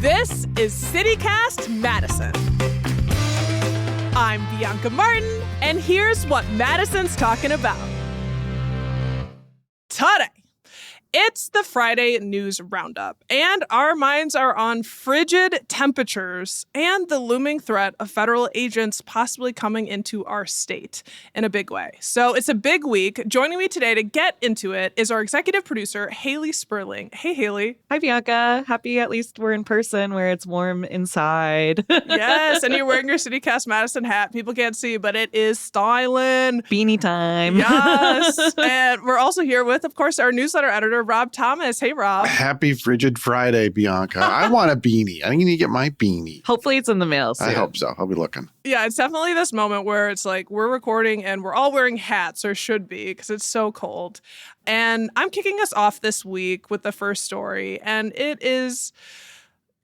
This is CityCast Madison. I'm Bianca Martin, and here's what Madison's talking about. Today, it's the Friday News Roundup, and our minds are on frigid temperatures and the looming threat of federal agents possibly coming into our state in a big way. So it's a big week. Joining me today to get into it is our executive producer, Haley Sperling. Hey, Haley. Hi, Bianca. Happy at least we're in person where it's warm inside. Yes, and you're wearing your CityCast Madison hat. People can't see, but it is styling. Beanie time. Yes. And we're also here with, of course, our newsletter editor, Rob Thomas. Hey, Rob. Happy Frigid Friday, Bianca. I want a beanie. I need to get my beanie. Hopefully it's in the mail soon. I hope so. I'll be looking. Yeah, it's definitely this moment where it's like we're recording and we're all wearing hats, or should be, because it's so cold. And I'm kicking us off this week with the first story, and it is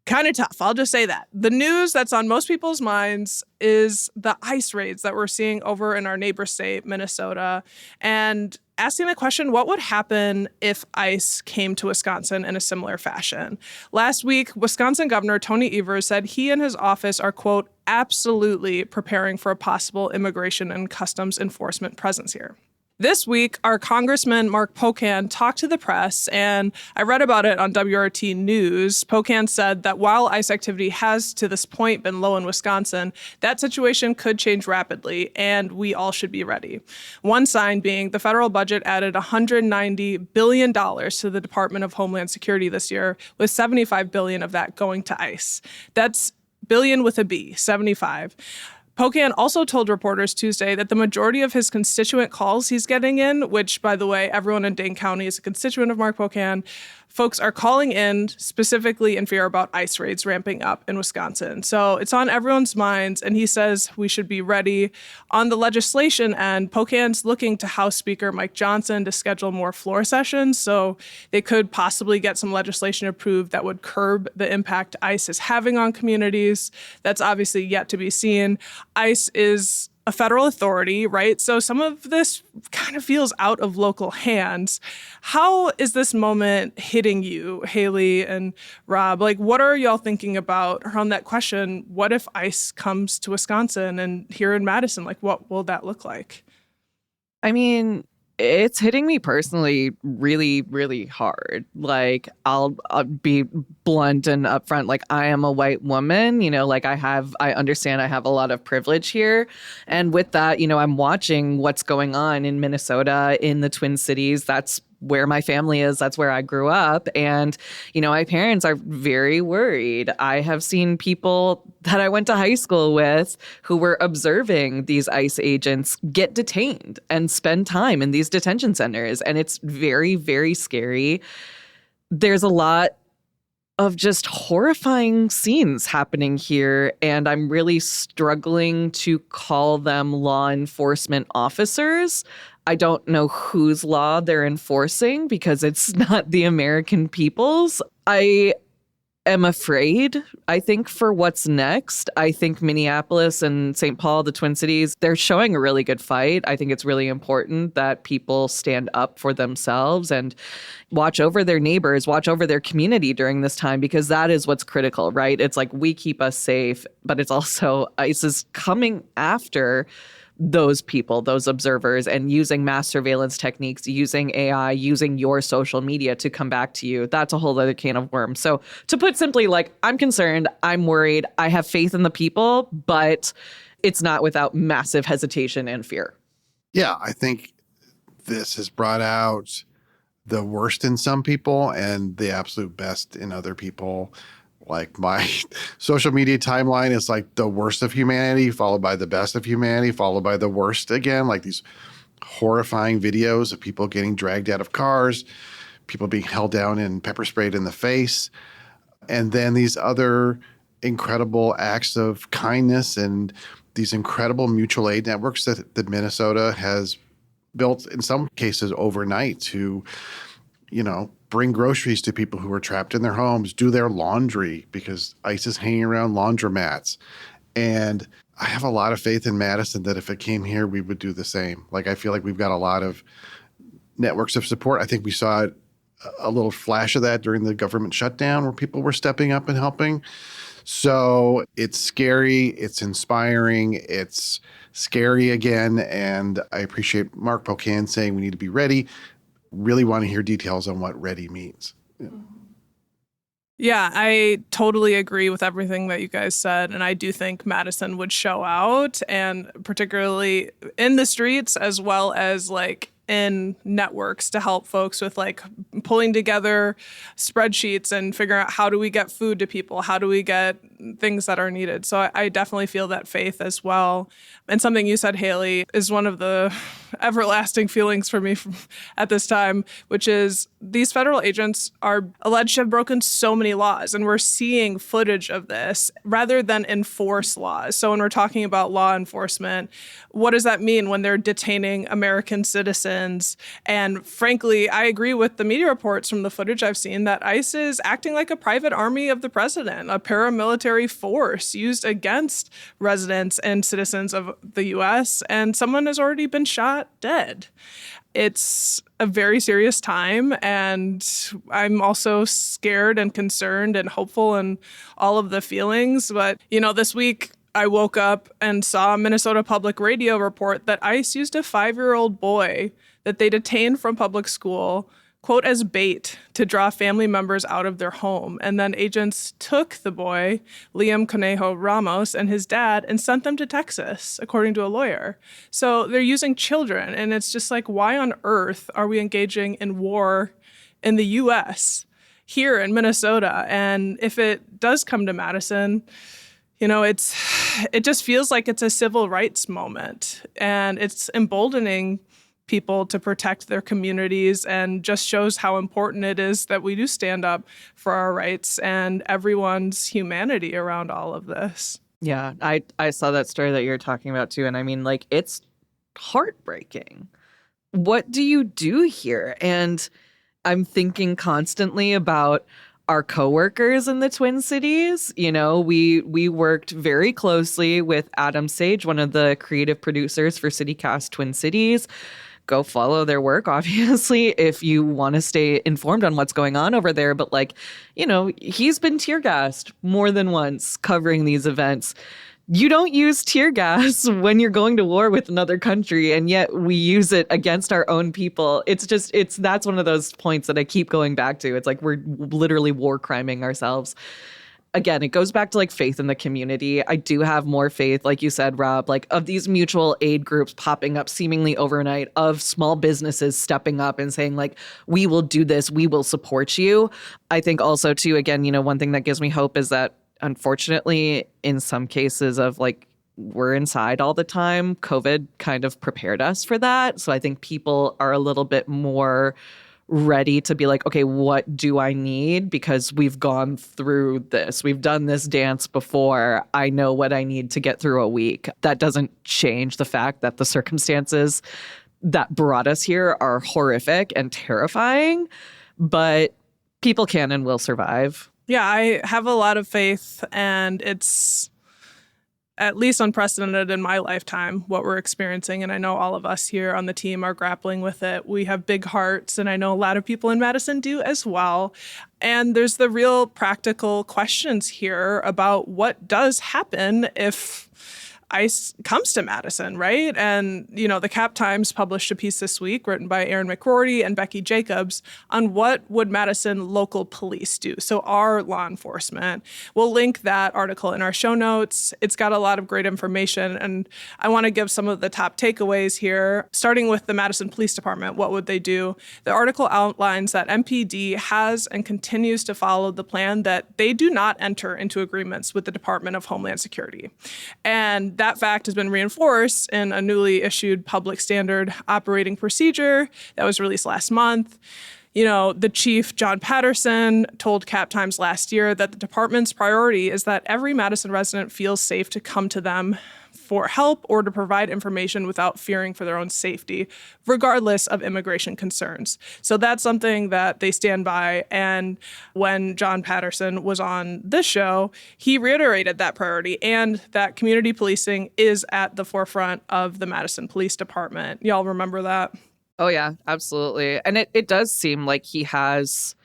kind of tough. I'll just say that. The news that's on most people's minds is the ICE raids that we're seeing over in our neighbor state, Minnesota, and asking the question, what would happen if ICE came to Wisconsin in a similar fashion? Last week, Wisconsin Governor Tony Evers said he and his office are, quote, absolutely preparing for a possible immigration and customs enforcement presence here. This week, our Congressman Mark Pocan talked to the press, and I read about it on WRT News. Pocan said that while ICE activity has to this point been low in Wisconsin, that situation could change rapidly, and we all should be ready. One sign being the federal budget added $190 billion to the Department of Homeland Security this year, with $75 billion of that going to ICE. That's billion with a B, 75. Pocan also told reporters Tuesday that the majority of his constituent calls he's getting in, which, by the way, everyone in Dane County is a constituent of Mark Pocan, folks are calling in specifically in fear about ICE raids ramping up in Wisconsin. So it's on everyone's minds, and he says we should be ready. On the legislation end, Pocan's looking to House Speaker Mike Johnson to schedule more floor sessions, so they could possibly get some legislation approved that would curb the impact ICE is having on communities. That's obviously yet to be seen. ICE is a federal authority, right? So some of this kind of feels out of local hands. How is this moment hitting you, Haley and Rob? Like, what are y'all thinking about around that question? What if ICE comes to Wisconsin and here in Madison? Like, what will that look like? I mean, it's hitting me personally really, really hard. Like, I'll be blunt and upfront. Like, I am a white woman, like I understand I have a lot of privilege here. And with that, I'm watching what's going on in Minnesota, in the Twin Cities. That's where my family is. That's where I grew up. And, my parents are very worried. I have seen people that I went to high school with who were observing these ICE agents get detained and spend time in these detention centers. And it's very, very scary. There's a lot of just horrifying scenes happening here, and I'm really struggling to call them law enforcement officers. I don't know whose law they're enforcing because it's not the American people's. I am afraid, I think, for what's next. I think Minneapolis and St. Paul, the Twin Cities, they're showing a really good fight. I think it's really important that people stand up for themselves and watch over their neighbors, watch over their community during this time, because that is what's critical, right? It's like we keep us safe, but it's also ICE is coming after those people, those observers, and using mass surveillance techniques, using AI, using your social media to come back to you. That's a whole other can of worms. So to put simply, like, I'm concerned, I'm worried, I have faith in the people, but it's not without massive hesitation and fear. Yeah, I think this has brought out the worst in some people and the absolute best in other people. Like, my social media timeline is like the worst of humanity, followed by the best of humanity, followed by the worst again. Like these horrifying videos of people getting dragged out of cars, people being held down and pepper sprayed in the face. And then these other incredible acts of kindness and these incredible mutual aid networks that Minnesota has built, in some cases overnight, to, bring groceries to people who are trapped in their homes, do their laundry because ICE is hanging around laundromats. And I have a lot of faith in Madison that if it came here, we would do the same. Like, I feel like we've got a lot of networks of support. I think we saw it a little flash of that during the government shutdown where people were stepping up and helping. So it's scary, it's inspiring, it's scary again. And I appreciate Mark Pocan saying we need to be ready. Really want to hear details on what ready means. Yeah. Yeah, I totally agree with everything that you guys said. And I do think Madison would show out, and particularly in the streets as well as like in networks to help folks with like pulling together spreadsheets and figuring out how do we get food to people? How do we get things that are needed? So I definitely feel that faith as well. And something you said, Haley, is one of the everlasting feelings for me at this time, which is these federal agents are alleged to have broken so many laws, and we're seeing footage of this rather than enforce laws. So when we're talking about law enforcement, what does that mean when they're detaining American citizens? And frankly, I agree with the media reports from the footage I've seen that ICE is acting like a private army of the president, a paramilitary force used against residents and citizens of the U.S., and someone has already been shot dead. It's a very serious time, and I'm also scared and concerned and hopeful and all of the feelings. But, this week I woke up and saw a Minnesota Public Radio report that ICE used a 5-year-old boy that they detained from public school, quote, as bait to draw family members out of their home. And then agents took the boy, Liam Conejo Ramos, and his dad and sent them to Texas, according to a lawyer. So they're using children. And it's just like, why on earth are we engaging in war in the U.S., here in Minnesota? And if it does come to Madison, it just feels like it's a civil rights moment. And it's emboldening people to protect their communities, and just shows how important it is that we do stand up for our rights and everyone's humanity around all of this. Yeah, I saw that story that you're talking about too. And I mean, like, it's heartbreaking. What do you do here? And I'm thinking constantly about our coworkers in the Twin Cities. We worked very closely with Adam Sage, one of the creative producers for CityCast Twin Cities. Go follow their work, obviously, if you want to stay informed on what's going on over there. But he's been tear gassed more than once covering these events. You don't use tear gas when you're going to war with another country, and yet we use it against our own people. That's one of those points that I keep going back to. It's like we're literally war criming ourselves. Again, it goes back to like faith in the community. I do have more faith, like you said, Rob, like of these mutual aid groups popping up seemingly overnight, of small businesses stepping up and saying like, we will do this, we will support you. I think also too, again, one thing that gives me hope is that unfortunately, in some cases of like, we're inside all the time, COVID kind of prepared us for that. So I think people are a little bit more ready to be like, okay, what do I need? Because we've gone through this. We've done this dance before. I know what I need to get through a week. That doesn't change the fact that the circumstances that brought us here are horrific and terrifying, but people can and will survive. Yeah, I have a lot of faith, and it's at least unprecedented in my lifetime, what we're experiencing. And I know all of us here on the team are grappling with it. We have big hearts, and I know a lot of people in Madison do as well. And there's the real practical questions here about what does happen if ICE comes to Madison, right? And, the Cap Times published a piece this week written by Aaron McCrory and Becky Jacobs on what would Madison local police do. So our law enforcement. We'll link that article in our show notes. It's got a lot of great information, and I want to give some of the top takeaways here, starting with the Madison Police Department. What would they do? The article outlines that MPD has and continues to follow the plan that they do not enter into agreements with the Department of Homeland Security. And that fact has been reinforced in a newly issued public standard operating procedure that was released last month. The chief, John Patterson, told Cap Times last year that the department's priority is that every Madison resident feels safe to come to them for help or to provide information without fearing for their own safety, regardless of immigration concerns. So that's something that they stand by. And when John Patterson was on this show, he reiterated that priority and that community policing is at the forefront of the Madison Police Department. Y'all remember that? Oh, yeah, absolutely. And it does seem like he has,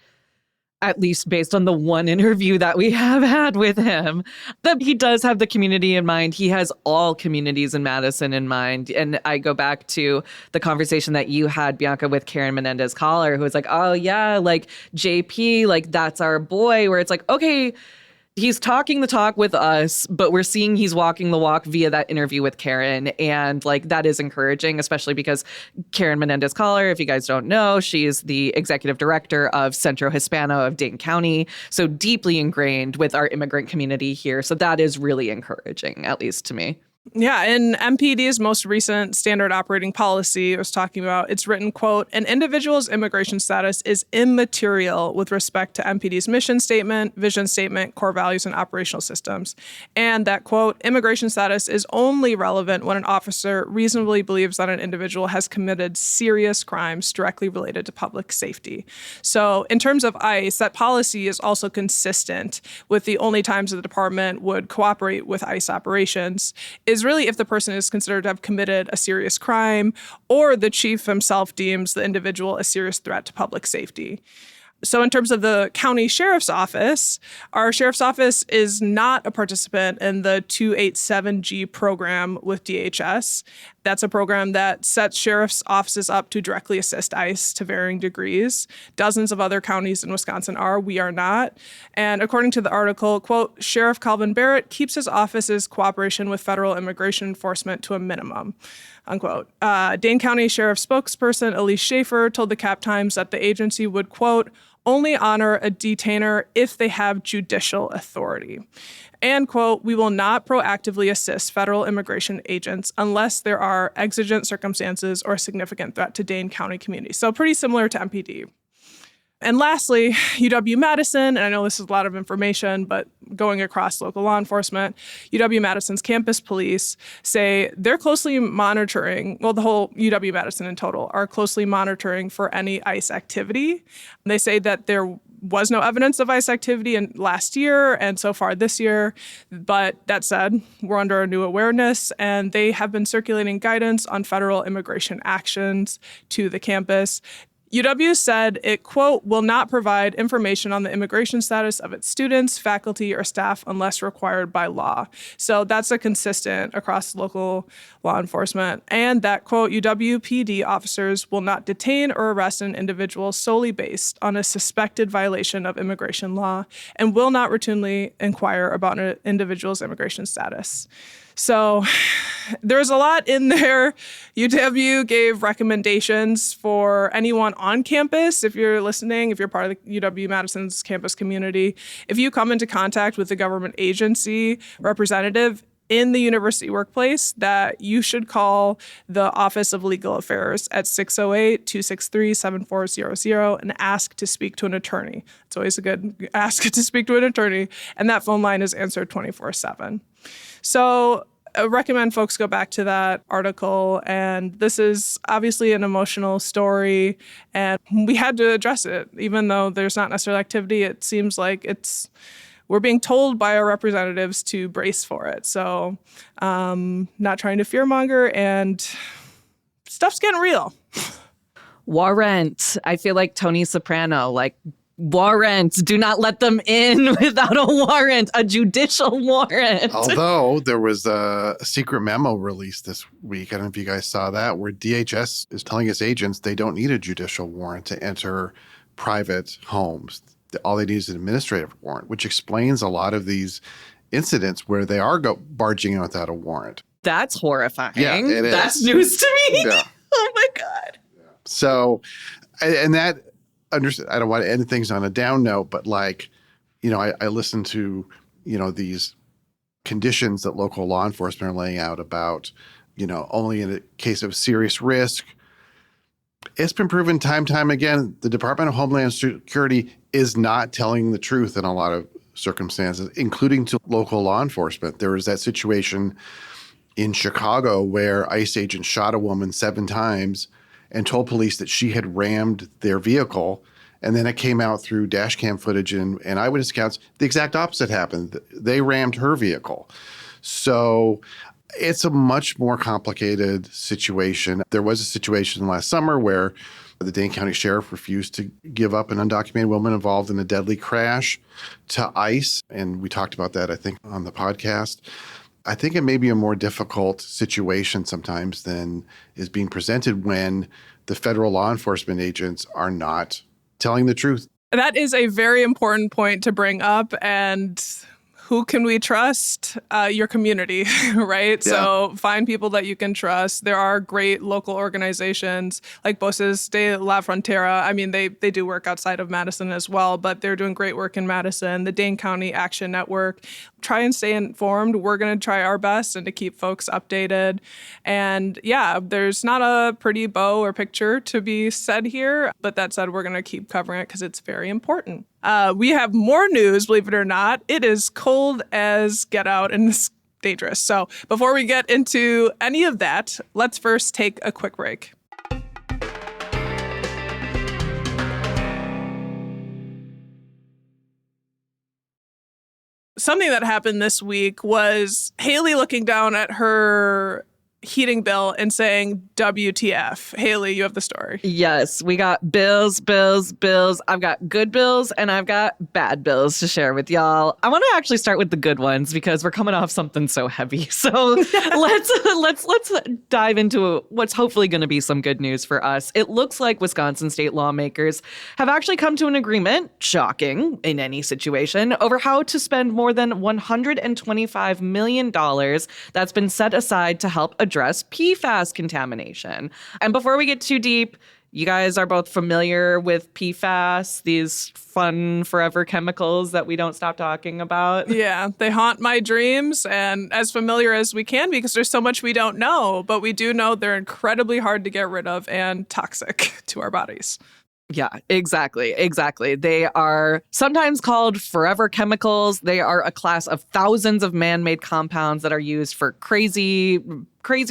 at least based on the one interview that we have had with him, that he does have the community in mind. He has all communities in Madison in mind. And I go back to the conversation that you had, Bianca, with Karen Menendez-Collar, who was like, oh, yeah, like JP, like that's our boy, where it's like, okay, he's talking the talk with us, but we're seeing he's walking the walk via that interview with Karen. And like that is encouraging, especially because Karen Menendez-Collar, if you guys don't know, she's the executive director of Centro Hispano of Dane County. So deeply ingrained with our immigrant community here. So that is really encouraging, at least to me. Yeah, in MPD's most recent standard operating policy, it was talking about, it's written, quote, an individual's immigration status is immaterial with respect to MPD's mission statement, vision statement, core values, and operational systems. And that, quote, immigration status is only relevant when an officer reasonably believes that an individual has committed serious crimes directly related to public safety. So in terms of ICE, that policy is also consistent with the only times the department would cooperate with ICE operations is really if the person is considered to have committed a serious crime or the chief himself deems the individual a serious threat to public safety. So in terms of the county sheriff's office, our sheriff's office is not a participant in the 287G program with DHS. That's a program that sets sheriff's offices up to directly assist ICE to varying degrees. Dozens of other counties in Wisconsin are. We are not. And according to the article, quote, Sheriff Calvin Barrett keeps his office's cooperation with federal immigration enforcement to a minimum, unquote. Dane County Sheriff spokesperson Elise Schaefer told the Cap Times that the agency would, quote, only honor a detainer if they have judicial authority. And, quote, we will not proactively assist federal immigration agents unless there are exigent circumstances or a significant threat to Dane County community. So pretty similar to MPD. And lastly, UW-Madison, and I know this is a lot of information, but going across local law enforcement, UW-Madison's campus police say they're closely monitoring, well, the whole UW-Madison in total are closely monitoring for any ICE activity. They say that there was no evidence of ICE activity in last year and so far this year. But that said, we're under a new awareness, and they have been circulating guidance on federal immigration actions to the campus. UW said it, quote, will not provide information on the immigration status of its students, faculty, or staff unless required by law. So that's a consistent across local law enforcement. And that, quote, UW PD officers will not detain or arrest an individual solely based on a suspected violation of immigration law and will not routinely inquire about an individual's immigration status. So there's a lot in there. UW gave recommendations for anyone on campus. If you're listening, if you're part of the UW-Madison's campus community, if you come into contact with a government agency representative in the university workplace, that you should call the Office of Legal Affairs at 608-263-7400 and ask to speak to an attorney. It's always a good ask to speak to an attorney. And that phone line is answered 24/7. So I recommend folks go back to that article. And this is obviously an emotional story, and we had to address it. Even though there's not necessarily activity, it seems like we're being told by our representatives to brace for it. So not trying to fearmonger, and stuff's getting real. Warrant. I feel like Tony Soprano, like, warrant. Do not let them in without a warrant, a judicial warrant. Although there was a secret memo released this week, I don't know if you guys saw that, where DHS is telling its agents they don't need a judicial warrant to enter private homes. All they need is an administrative warrant, which explains a lot of these incidents where they are barging in without a warrant. That's horrifying. Yeah, it is. That's news to me. Yeah. Oh my God. So, and that, I don't want to end things on a down note, but like, I listen to, these conditions that local law enforcement are laying out about, only in a case of serious risk. It's been proven time again, the Department of Homeland Security is not telling the truth in a lot of circumstances, including to local law enforcement. There was that situation in Chicago where ICE agents shot a woman 7 times and told police that she had rammed their vehicle. And then it came out through dash cam footage and eyewitness accounts. The exact opposite happened. They rammed her vehicle. So It's a much more complicated situation. There was a situation last summer where the Dane County Sheriff refused to give up an undocumented woman involved in a deadly crash to ICE. And we talked about that, I think, on the podcast. I think it may be a more difficult situation sometimes than is being presented when the federal law enforcement agents are not telling the truth. That is a very important point to bring up. And who can we trust? Your community, right? Yeah. So find people that you can trust. There are great local organizations like Voces de la Frontera. I mean, they do work outside of Madison as well, but they're doing great work in Madison. The Dane County Action Network. Try and stay informed. We're going to try our best and to keep folks updated. And yeah, there's not a pretty bow or picture to be said here, but that said, we're going to keep covering it because it's very important. We have more news, believe it or not. It is cold as get out and it's dangerous. So before we get into any of that, let's first take a quick break. Something that happened this week was Haley looking down at her heating bill and saying, WTF. Haley, you have the story. Yes, we got bills. I've got good bills and I've got bad bills to share with y'all. I want to actually start with the good ones because we're coming off something so heavy. So let's dive into what's hopefully going to be some good news for us. It looks like Wisconsin state lawmakers have actually come to an agreement, shocking in any situation, over how to spend more than $125 million that's been set aside to help address PFAS contamination. And before we get too deep, you guys are both familiar with PFAS, these fun forever chemicals that we don't stop talking about. Yeah, they haunt my dreams, and as familiar as we can because there's so much we don't know, but we do know they're incredibly hard to get rid of and toxic to our bodies. Yeah, exactly. They are sometimes called forever chemicals. They are a class of thousands of man-made compounds that are used for crazy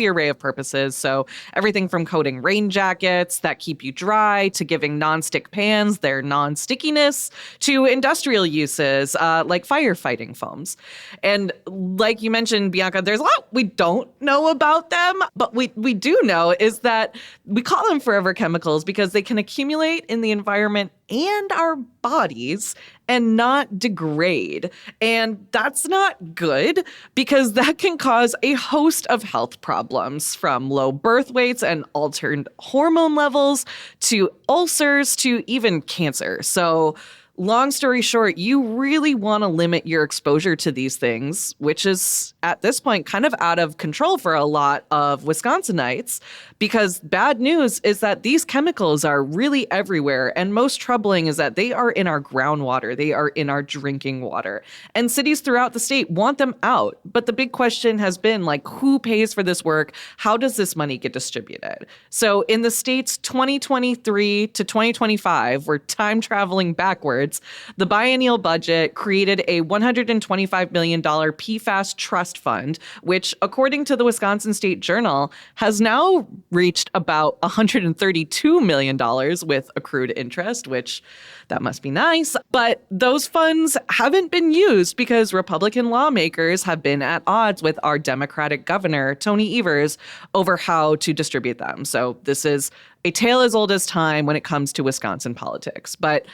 array of purposes. So everything from coating rain jackets that keep you dry to giving nonstick pans their non-stickiness to industrial uses like firefighting foams. And like you mentioned, Bianca, there's a lot we don't know about them, but we do know is that we call them forever chemicals because they can accumulate in the environment and our bodies and not degrade. And that's not good because that can cause a host of health problems, from low birth weights and altered hormone levels to ulcers to even cancer. So long story short, you really want to limit your exposure to these things, which is at this point kind of out of control for a lot of Wisconsinites, because bad news is that these chemicals are really everywhere. And most troubling is that they are in our groundwater. They are in our drinking water. And cities throughout the state want them out. But the big question has been, like, who pays for this work? How does this money get distributed? So in the state's 2023 to 2025, we're time traveling backwards, the biennial budget created a $125 million PFAS trust fund, which, according to the Wisconsin State Journal, has now reached about $132 million with accrued interest, which that must be nice. But those funds haven't been used because Republican lawmakers have been at odds with our Democratic governor, Tony Evers, over how to distribute them. So this is a tale as old as time when it comes to Wisconsin politics. But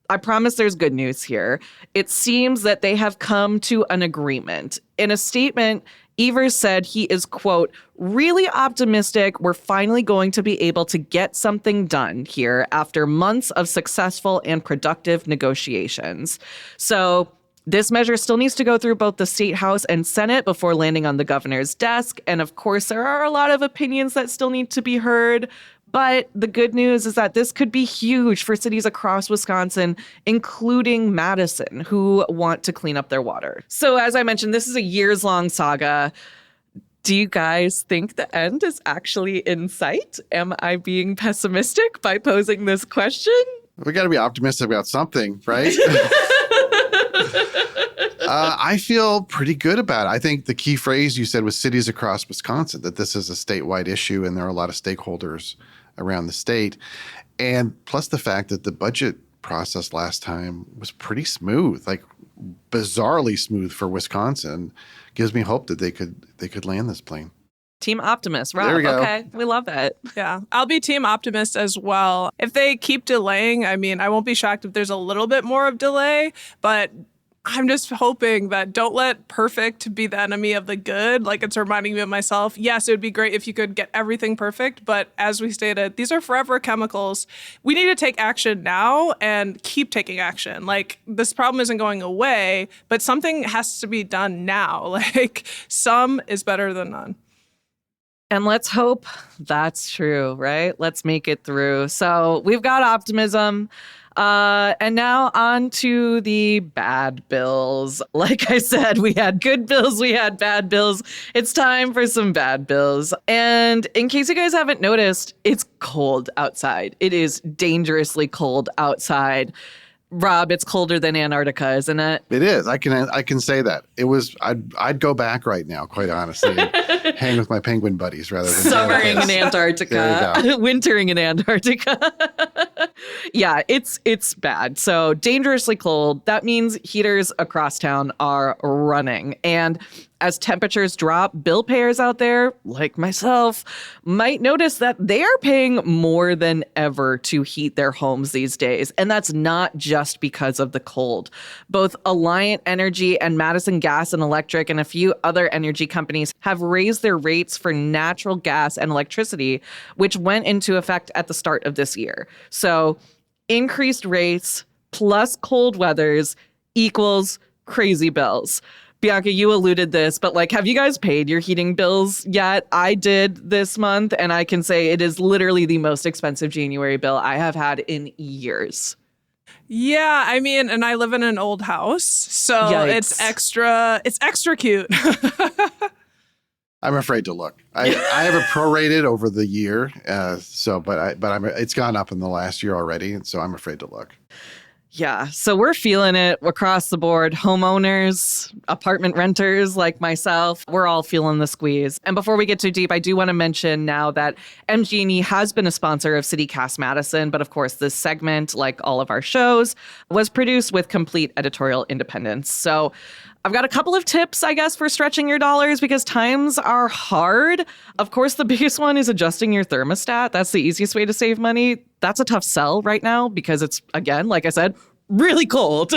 I promise there's good news here. It seems that they have come to an agreement. In a statement, Evers said he is, quote, really optimistic we're finally going to be able to get something done here after months of successful and productive negotiations. So this measure still needs to go through both the State House and Senate before landing on the governor's desk. And of course, there are a lot of opinions that still need to be heard. But the good news is that this could be huge for cities across Wisconsin, including Madison, who want to clean up their water. So as I mentioned, this is a years-long saga. Do you guys think the end is actually in sight? Am I being pessimistic by posing this question? We got to be optimistic about something, right? I feel pretty good about it. I think the key phrase you said was cities across Wisconsin, that this is a statewide issue and there are a lot of stakeholders around the state. And plus the fact that the budget process last time was pretty smooth. Like, bizarrely smooth for Wisconsin gives me hope that they could land this plane. Team Optimist, Rob. There we go. Okay, we love that. Yeah, I'll be team optimist as well. If they keep delaying, I mean, I won't be shocked if there's a little bit more of delay, but I'm just hoping that don't let perfect be the enemy of the good. Like, it's reminding me of myself. Yes, it would be great if you could get everything perfect, but as we stated, these are forever chemicals. We need to take action now and keep taking action. Like, this problem isn't going away, but something has to be done now. Like, some is better than none. And let's hope that's true, right? Let's make it through. So we've got optimism. And now on to the bad bills. Like I said, we had good bills, we had bad bills. It's time for some bad bills. And in case you guys haven't noticed, it's cold outside. It is dangerously cold outside. Rob, it's colder than Antarctica, isn't it? It is. I can say that. It was. I'd go back right now, quite honestly, and hang with my penguin buddies rather than Summering in Antarctica, wintering in Antarctica. Yeah, it's bad. So dangerously cold. That means heaters across town are running. And as temperatures drop, bill payers out there, like myself, might notice that they are paying more than ever to heat their homes these days. And that's not just because of the cold. Both Alliant Energy and Madison Gas and Electric and a few other energy companies have raised their rates for natural gas and electricity, which went into effect at the start of this year. So increased rates plus cold weathers equals crazy bills. Bianca, you alluded this, but like, have you guys paid your heating bills yet? I did this month, and I can say it is literally the most expensive January bill I have had in years. Yeah, I mean, and I live in an old house, so Yikes. it's extra cute. I'm afraid to look. I have it prorated over the year, it's gone up in the last year already, and so I'm afraid to look. Yeah, so we're feeling it across the board. Homeowners, apartment renters like myself, we're all feeling the squeeze. And before we get too deep, I do want to mention now that MG&E has been a sponsor of CityCast Madison, but of course this segment, like all of our shows, was produced with complete editorial independence. So I've got a couple of tips, I guess, for stretching your dollars because times are hard. Of course, the biggest one is adjusting your thermostat. That's the easiest way to save money. That's a tough sell right now because it's, again, like I said, really cold.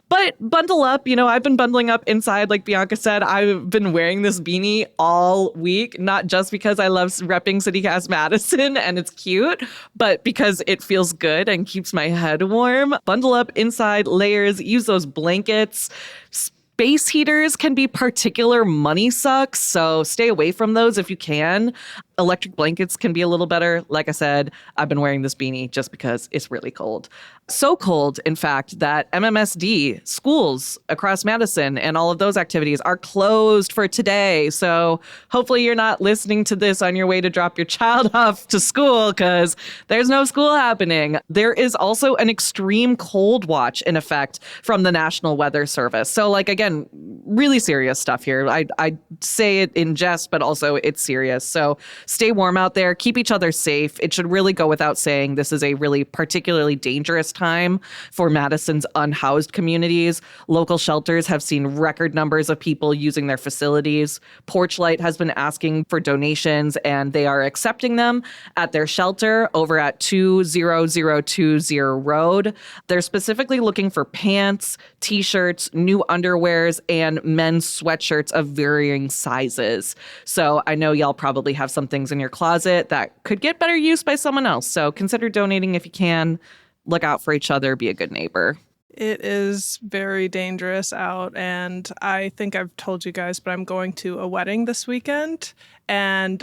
But bundle up. You know, I've been bundling up inside. Like Bianca said, I've been wearing this beanie all week, not just because I love repping CityCast Madison and it's cute, but because it feels good and keeps my head warm. Bundle up inside, layers, use those blankets. Space heaters can be particular money sucks, so stay away from those if you can. Electric blankets can be a little better. Like I said, I've been wearing this beanie just because it's really cold. So cold, in fact, that MMSD, schools across Madison and all of those activities are closed for today. So hopefully you're not listening to this on your way to drop your child off to school because there's no school happening. There is also an extreme cold watch in effect from the National Weather Service. So like, again, really serious stuff here. I say it in jest, but also it's serious. So stay warm out there. Keep each other safe. It should really go without saying this is a really particularly dangerous time for Madison's unhoused communities. Local shelters have seen record numbers of people using their facilities. Porchlight has been asking for donations, and they are accepting them at their shelter over at 20020 Road. They're specifically looking for pants, t-shirts, new underwears, and men's sweatshirts of varying sizes. So I know y'all probably have some things in your closet that could get better use by someone else. So consider donating if you can. Look out for each other. Be a good neighbor. It is very dangerous out, and I think I've told you guys, but I'm going to a wedding this weekend, and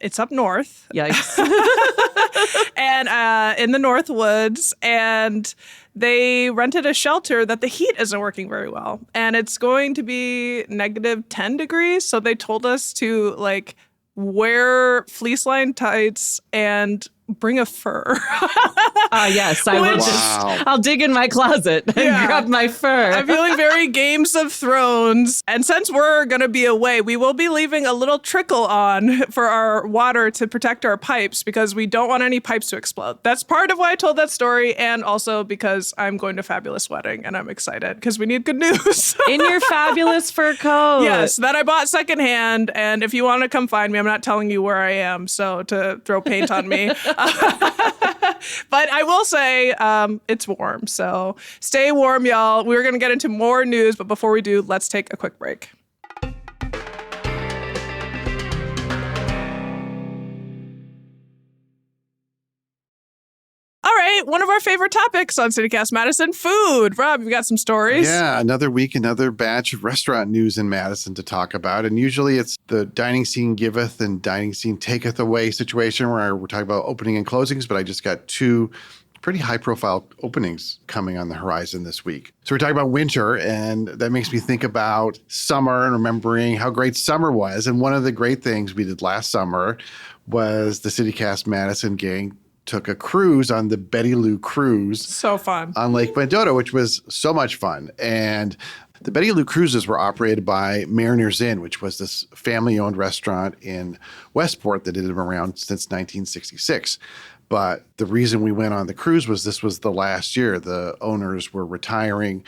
it's up north. Yikes. And in the North Woods, and they rented a shelter that the heat isn't working very well, and it's going to be -10 degrees, so they told us to, like, wear fleece-lined tights and bring a fur. Yes, I will Which- I'll dig in my closet and Yeah. grab my fur. I'm feeling very Games of Thrones. And since we're going to be away, we will be leaving a little trickle on for our water to protect our pipes because we don't want any pipes to explode. That's part of why I told that story. And also because I'm going to Fabulous Wedding and I'm excited because we need good news. In your fabulous fur coat. Yes, that I bought secondhand. And if you want to come find me, I'm not telling you where I am. So to throw paint on me. But I will say it's warm. So stay warm, y'all. We're going to get into more news. But before we do, let's take a quick break. All right, one of our favorite topics on CityCast Madison, food. Rob, you got some stories? Yeah, another week, another batch of restaurant news in Madison to talk about. And usually it's the dining scene giveth and dining scene taketh away situation where we're talking about opening and closings, but I just got two pretty high-profile openings coming on the horizon this week. So we're talking about winter, and that makes me think about summer and remembering how great summer was. And one of the great things we did last summer was the CityCast Madison gang took a cruise on the Betty Lou cruise So fun. on Lake Mendota, which was so much fun. And the Betty Lou cruises were operated by Mariner's Inn, which was this family-owned restaurant in Westport that had been around since 1966. But the reason we went on the cruise was this was the last year. The owners were retiring,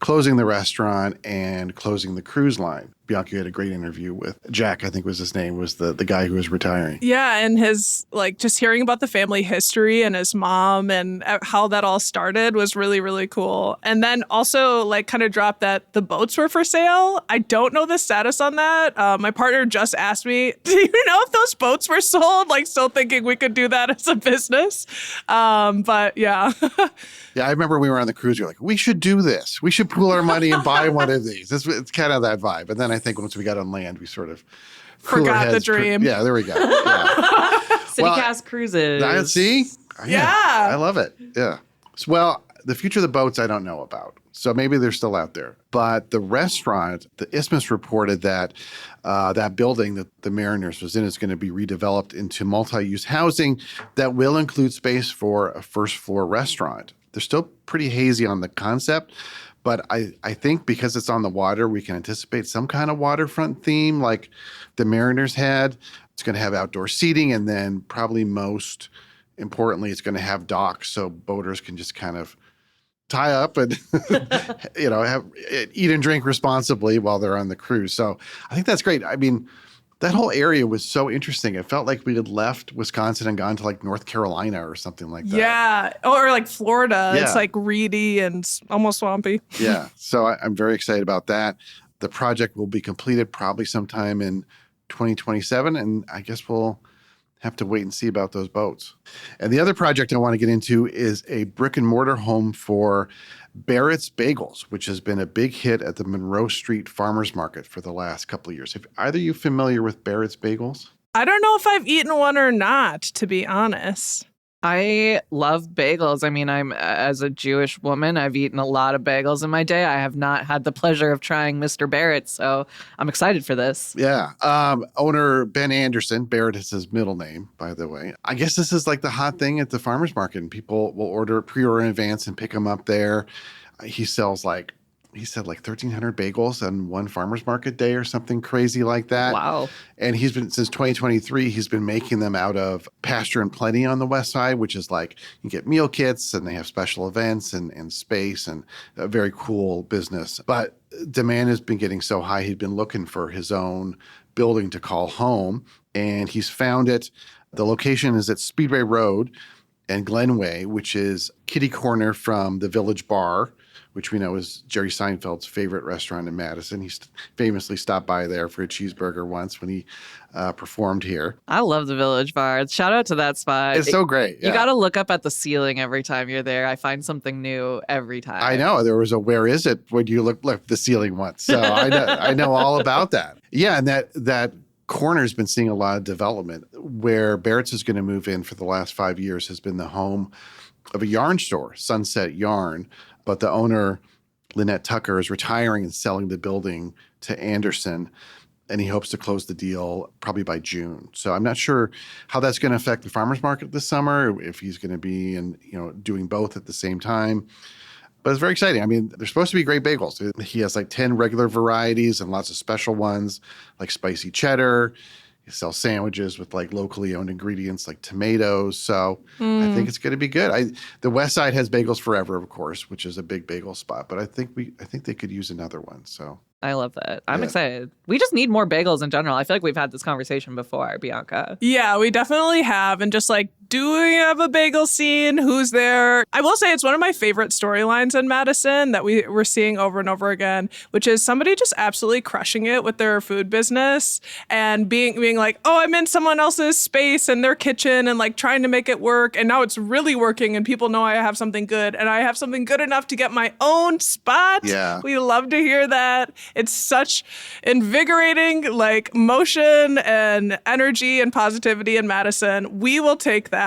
closing the restaurant, and closing the cruise line. Bianca had a great interview with Jack, I think was his name, was the guy who was retiring. Yeah, and his, like, just hearing about the family history and his mom and how that all started was really, really cool. And then also, like, kind of dropped that the boats were for sale. I don't know the status on that. My partner just asked me, do you know if those boats were sold? Like, still thinking we could do that as a business. But yeah. Yeah, I remember we were on the cruise. You're like, we should do this. We should pool our money and buy one of these. It's kind of that vibe. And then I think once we got on land, we sort of cooler Forgot the heads. dream. Yeah, there we go. Yeah. CityCast cruises. See? Yeah. I love it. Yeah. Well, the future of the boats, I don't know about. So maybe they're still out there. But the restaurant, the Isthmus reported that that building that the Mariners was in is going to be redeveloped into multi-use housing that will include space for a first floor restaurant. They're still pretty hazy on the concept, but I think because it's on the water, we can anticipate some kind of waterfront theme like the Mariners had. It's going to have outdoor seating, and then probably most importantly, it's going to have docks so boaters can just kind of tie up and eat and drink responsibly while they're on the cruise. So I think that's great. I mean, that whole area was so interesting. It felt like we had left Wisconsin and gone to like North Carolina or something like that. Yeah. Or like Florida. Yeah. It's like reedy and almost swampy. Yeah. So I'm very excited about that. The project will be completed probably sometime in 2027. And I guess we'll have to wait and see about those boats. And the other project I want to get into is a brick and mortar home for Barrett's Bagels, which has been a big hit at the Monroe Street Farmers Market for the last couple of years. Are either you familiar with Barrett's Bagels? I don't know if I've eaten one or not, to be honest. I love bagels. I mean, as a Jewish woman, I've eaten a lot of bagels in my day. I have not had the pleasure of trying Mr. Barrett, so I'm excited for this. Yeah. Owner Ben Anderson, Barrett is his middle name, by the way. I guess this is like the hot thing at the farmer's market, and people will pre-order in advance and pick them up there. He sells he said 1,300 bagels on one farmer's market day or something crazy like that. Wow. And he's been, since 2023, he's been making them out of Pasture and Plenty on the west side, which is like you get meal kits and they have special events and space and a very cool business. But demand has been getting so high, he'd been looking for his own building to call home, and he's found it. The location is at Speedway Road and Glenway, which is kitty corner from the Village Bar, which we know is Jerry Seinfeld's favorite restaurant in Madison. He famously stopped by there for a cheeseburger once when he performed here. I love the Village Bar. Shout out to that spot. It's so great. You got to look up at the ceiling every time you're there. I find something new every time. I know. There was a where is it when you look at the ceiling once. So I know all about that. Yeah, and that corner's been seeing a lot of development. Where Barrett's is going to move in for the last 5 years has been the home of a yarn store, Sunset Yarn. But the owner, Lynette Tucker, is retiring and selling the building to Anderson. and he hopes to close the deal probably by June. So I'm not sure how that's going to affect the farmers market this summer, if he's going to be doing both at the same time. But it's very exciting. I mean, they're supposed to be great bagels. He has like 10 regular varieties and lots of special ones like spicy cheddar. He sells sandwiches with like locally owned ingredients like tomatoes. So I think it's going to be good. The West Side has Bagels Forever, of course, which is a big bagel spot. But I think they could use another one. So I love that. I'm excited. We just need more bagels in general. I feel like we've had this conversation before, Bianca. Yeah, we definitely have. And just like, do we have a bagel scene? Who's there? I will say it's one of my favorite storylines in Madison that we're seeing over and over again, which is somebody just absolutely crushing it with their food business and being like, oh, I'm in someone else's space and their kitchen and like trying to make it work. And now it's really working and people know I have something good and I have something good enough to get my own spot. Yeah. We love to hear that. It's such invigorating like motion and energy and positivity in Madison. We will take that.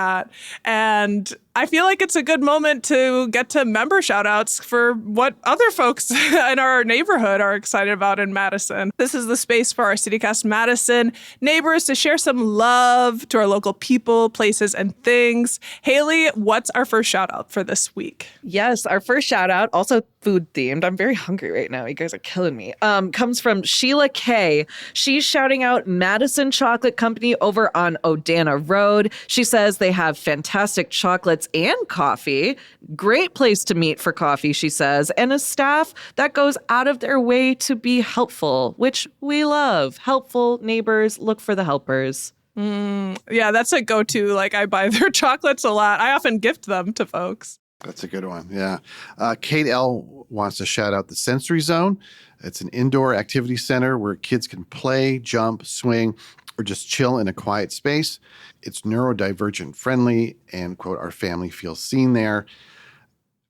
And I feel like it's a good moment to get to member shout outs for what other folks in our neighborhood are excited about in Madison. This is the space for our CityCast Madison neighbors to share some love to our local people, places, and things. Haley, what's our first shout out for this week? Yes, our first shout out, also food themed. I'm very hungry right now. You guys are killing me. Comes from Sheila K. She's shouting out Madison Chocolate Company over on Odana Road. She says they have fantastic chocolates and coffee. Great place to meet for coffee, she says, and a staff that goes out of their way to be helpful, which we love. Helpful neighbors look for the helpers. Yeah, that's a go-to. Like, I buy their chocolates a lot. I often gift them to folks. That's a good one. Yeah. Kate L. wants to shout out the Sensory Zone. It's an indoor activity center where kids can play, jump, swing, or just chill in a quiet space. It's neurodivergent friendly and, quote, our family feels seen there.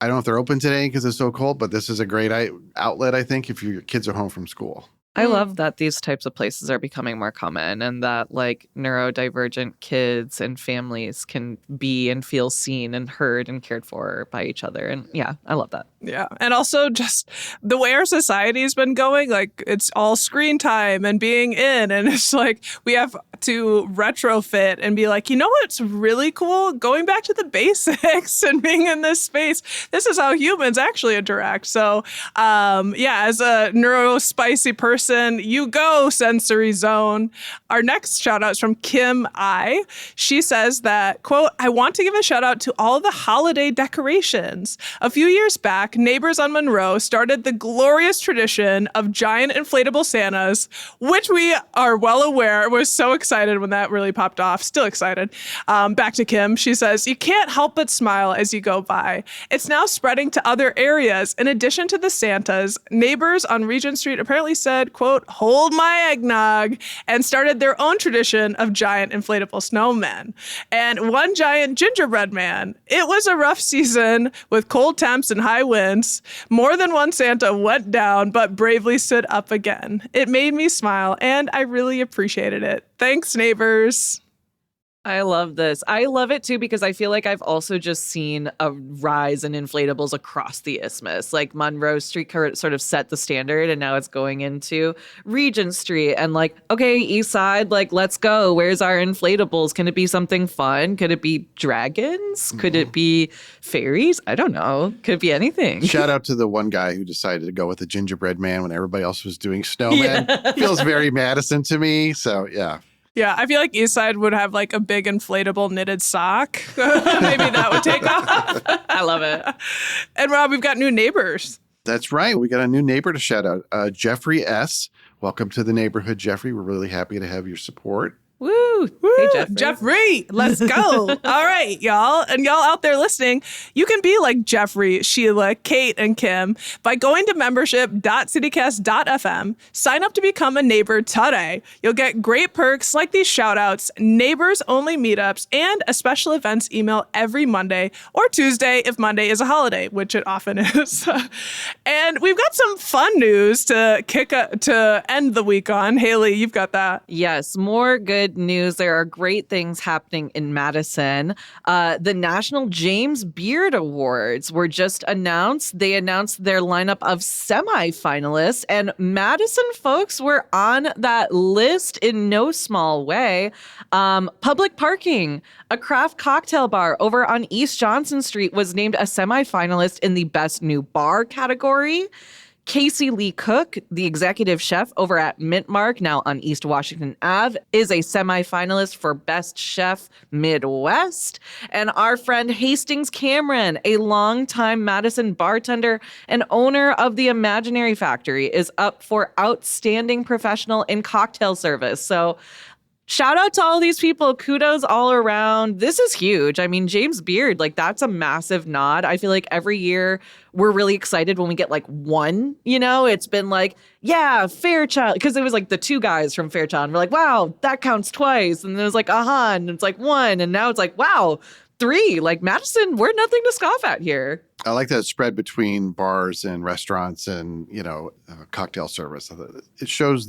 I don't know if they're open today because it's so cold, but this is a great outlet, I think, if your kids are home from school. I love that these types of places are becoming more common and that like neurodivergent kids and families can be and feel seen and heard and cared for by each other. And yeah, I love that. Yeah. And also just the way our society has been going, like it's all screen time and being in. And it's like we have to retrofit and be like, you know what's really cool? Going back to the basics and being in this space. This is how humans actually interact. So as a neurospicy person, you go, Sensory Zone. Our next shout out is from Kim I. She says that, quote, I want to give a shout out to all the holiday decorations. A few years back, neighbors on Monroe started the glorious tradition of giant inflatable Santas, which we are well aware. We're so excited when that really popped off. Still excited. Back to Kim. She says, you can't help but smile as you go by. It's now spreading to other areas. In addition to the Santas, neighbors on Regent Street apparently said, quote, hold my eggnog, and started their own tradition of giant inflatable snowmen. And one giant gingerbread man. It was a rough season with cold temps and high winds. More than one Santa went down, but bravely stood up again. It made me smile, and I really appreciated it. Thanks, neighbors. I love this. I love it too because I feel like I've also just seen a rise in inflatables across the isthmus. Like Monroe Street sort of set the standard and now it's going into Regent Street and like, okay, East Side, like let's go. Where's our inflatables? Can it be something fun? Could it be dragons? Could it be fairies? I don't know. Could it be anything? Shout out to the one guy who decided to go with the gingerbread man when everybody else was doing snowmen. Yeah. Feels very Madison to me. So yeah. Yeah, I feel like Eastside would have like a big inflatable knitted sock. Maybe that would take off. I love it. And Rob, we've got new neighbors. That's right. We got a new neighbor to shout out. Jeffrey S. Welcome to the neighborhood, Jeffrey. We're really happy to have your support. Woo! Hey, Jeffrey. Jeffrey, let's go. All right, y'all. And y'all out there listening, you can be like Jeffrey, Sheila, Kate, and Kim by going to membership.citycast.fm. Sign up to become a neighbor today. You'll get great perks like these shout outs, neighbors only meetups, and a special events email every Monday or Tuesday if Monday is a holiday, which it often is. And we've got some fun news to end the week on. Haley, you've got that. Yes, more good news news. There are great things happening in Madison. The National James Beard Awards were just announced. They announced their lineup of semifinalists, and Madison folks were on that list in no small way. Public Parking, a craft cocktail bar over on East Johnson Street, was named a semifinalist in the Best New Bar category. Casey Lee Cook, the executive chef over at Mint Mark, now on East Washington Ave, is a semifinalist for Best Chef Midwest. And our friend Hastings Cameron, a longtime Madison bartender and owner of the Imaginary Factory, is up for Outstanding Professional in Cocktail Service. So shout out to all these people. Kudos all around. This is huge. I mean, James Beard, like, that's a massive nod. I feel like every year we're really excited when we get like one, you know, it's been like, yeah, Fairchild, because it was like the two guys from Fairchild. We're like, wow, that counts twice. And then it was like, and it's like one. And now it's like, wow, three. Like, Madison, we're nothing to scoff at here. I like that spread between bars and restaurants and, cocktail service. It shows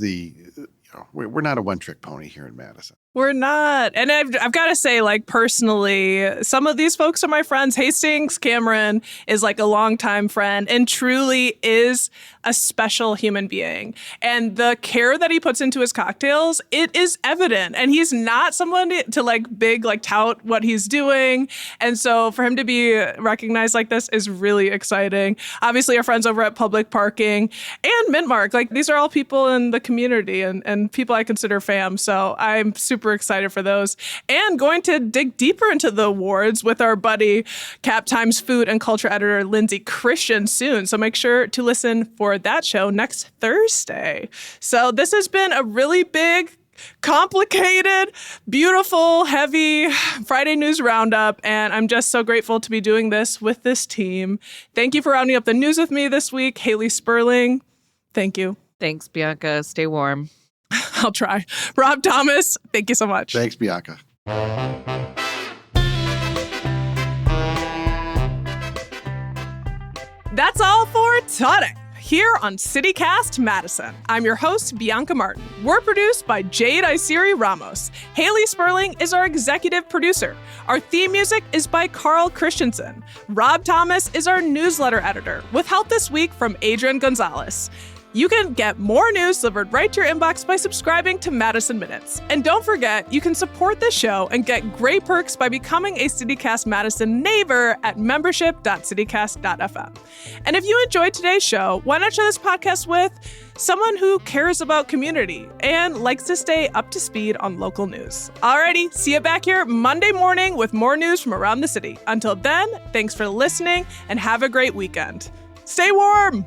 we're not a one-trick pony here in Madison. We're not. And I've got to say, like, personally, some of these folks are my friends. Hastings Cameron is like a longtime friend and truly is a special human being. And the care that he puts into his cocktails, it is evident. And he's not someone to like tout what he's doing. And so for him to be recognized like this is really exciting. Obviously, our friends over at Public Parking and Mint Mark, like, these are all people in the community and people I consider fam. So I'm super excited for those, and going to dig deeper into the awards with our buddy Cap Times food and culture editor Lindsay Christian soon. So make sure to listen for that show next Thursday. So this has been a really big, complicated, beautiful, heavy Friday news roundup, and I'm just so grateful to be doing this with this team. Thank you for rounding up the news with me this week, Haley Sperling. Thank you. Thanks, Bianca. Stay warm. I'll try. Rob Thomas, thank you so much. Thanks, Bianca. That's all for today here on CityCast Madison. I'm your host, Bianca Martin. We're produced by Jade Isiri Ramos. Haley Sperling is our executive producer. Our theme music is by Carl Christensen. Rob Thomas is our newsletter editor, with help this week from Adrian Gonzalez. You can get more news delivered right to your inbox by subscribing to Madison Minutes. And don't forget, you can support this show and get great perks by becoming a CityCast Madison neighbor at membership.citycast.fm. And if you enjoyed today's show, why not share this podcast with someone who cares about community and likes to stay up to speed on local news? Alrighty, see you back here Monday morning with more news from around the city. Until then, thanks for listening and have a great weekend. Stay warm!